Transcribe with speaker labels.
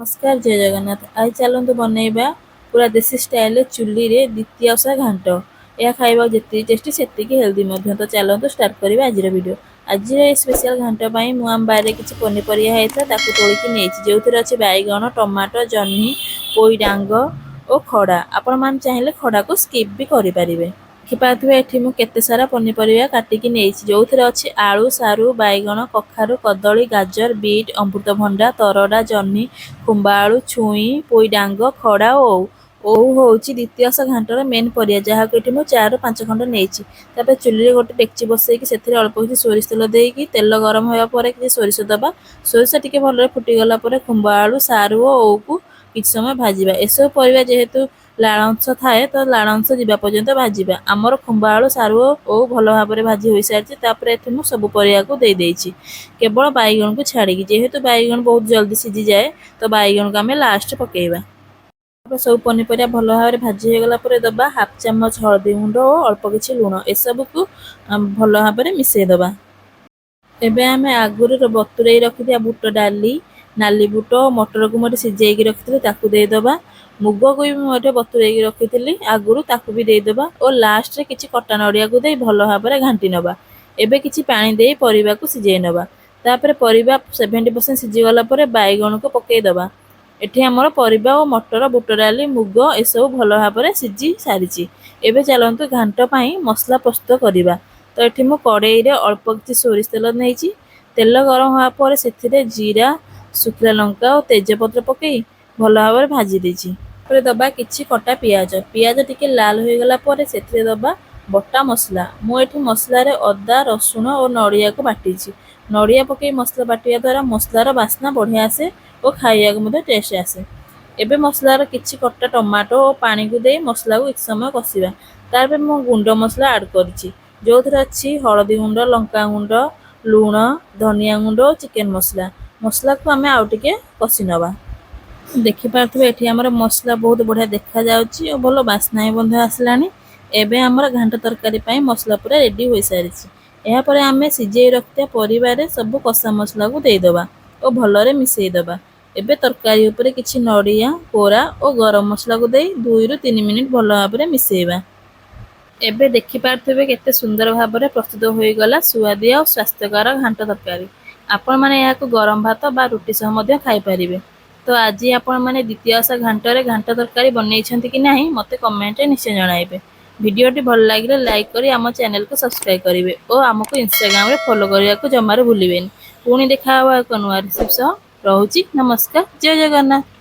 Speaker 1: नमस्कार जय जगन्नाथ। आज चलतु बनइबा पूरा देसी स्टाइल चुली रे द्वितीय ओषा घांट। यह खाइबा जितनी टेस्टी सेति हेल्दी मध्य। तो चलतु स्टार्ट करिबा आज वीडियो। आज स्पेशल घांट पई मु आम बारे किछि पनीपरिया हेता ताकू तोळिकी नेछि जेउथरे अछि बैगन टमाटो जन्ही पोई डांग ओ खड़ा। आपण मान चाहिले खड़ा को स्किप भी करि परिबे। देखिपारे एठी मु केते सारा पनीपरिया काटिकी नेछि जोउथरे अछि आलू सारू बैगन कखारू कदली गाजर बीट अमृतभंडा तरडा जन्ही खुंबा आलू छुई पोई डांग खड़ा ओ होउची द्वितीय घांटर मेन परिया जहाँ को मु 4 ରୁ 5 खंड नेछि। तापर चुली रे गोटे डेक्ची बसैकी सेथिरे अल्प किछि सोरिष तेल देइकी तेल गरम होया परे किछि सोरिष दबा। सोरिष टिके भलरे फुटी गला परे खुंबा आलू सारू ओ को किछि समय भाजिबा। एसो परिया जेहेतु लाल अंश थाए तो लाल अंश जीवा पर्यंत भाजिबा। आमर खुंबा आलू सारू ओ भल भाबरे भाजी होई सारिछि। तापर एथि मु सब परिया को देई देइछि केवल बैगन को छाड़ी जेहेतु बैगन बहुत जल्दी सिझी जाए तो बैगन को आमे लास्ट पकेइबा। सब पनीपरिया भल भाव भाजी हो गला परे दबा हाफ चामच हळदी गुंड और अल्प किछि लूण एसबू को भल भाव मिसई दबा। एबे आमे आगुरी बतुरई रखिथिया बुट डाली नाली बुट मटर को मोटे सिझेइकी रखिथिले ताकू देई दबा। मुग को भी मोटे बतुरई रखिथिली आगुरु ताकू भी देई दबा और लास्ट रे किछि कटा नडिया को देई भल भाव घांटी नबा। एबे किछि पानी देई परिबा को सिझेई नबा। तापर परिबा 70% सिझी गला परे बैगन को पकेई दबा। एठी हमर परिबा और मटर बुट डाली मुग एसबू भल भाव सिझी सारिछि। एबे चलंतु घांट पई मसला प्रस्तुत करिबा। तो एठी मु कड़ाई रे अल्प किछि सोरिष तेल नेछि। तेल गरम होआ परे सेथिरे जीरा सुखला लंका और तेजपत्र पकेई भल भाव भाजी देछि। तापर दबा किछि कटा पियाज पियाज टिके लाल होई गला परे सेथिरे दबा बटा मसला। मु एठी मसला रे अदा रसुण और नड़िया को बाटिछि। नड़िया पकेई मसला बाटिया द्वारा मसलार बास्ना बढ़िया आसे और खाइया को मते टेस्ट आसे। एबे मसलार किछि कटा टमाटो और पानी को देई मसला को एक समय कसिबा। तापर मु गुंड मसला ऐड करछि जोथरे अछि हळदी गुंड लंका गुंड लूण धनिया गुंड और चिकन मसला। मसला को आमे आउ टिके कसी नबा। देखि पारथबे एठी हमर मसला बहुत बढ़िया देखा जाउछि और भलो बास्ना बंध आसलानी। एबे हमर घांट तरकारी पई मसला पूरा रेडी होई सारिछि। एहा परे आमे सिझेई रखते परिवारे सब कसा मसला को देई दबा और भलरे मिसई दबा। एबे तरकारी ऊपर किछि नड़िया कोरा और गरम मसला को देई 2 ରୁ 3 मिनिट भल भाबरे मिसेइबा। एबे देखि पारथबे केते सुंदर भाबरे प्रस्तुत होई गला सुआदिया और स्वास्थ्यकर घांट तरकारी। आपण माने या को गरम भात बा रोटी सह मध्य खाइ परिबे। तो आज आपण माने द्वितीय ओषा घांटरे घांट तरकारी बनेइछंती कि नाही मते कमेंट रे निश्चय जणाइबे। वीडियोटी भल लागिले लाइक करी आम चैनल को सब्सक्राइब करिवे और आमको इंस्टाग्राम रे फॉलो करिया को जमारे भूलिबेनी। पुणी देखा हवा एक नुआ रिसिप्ट सह रहुछि। नमस्कार जय जगन्नाथ।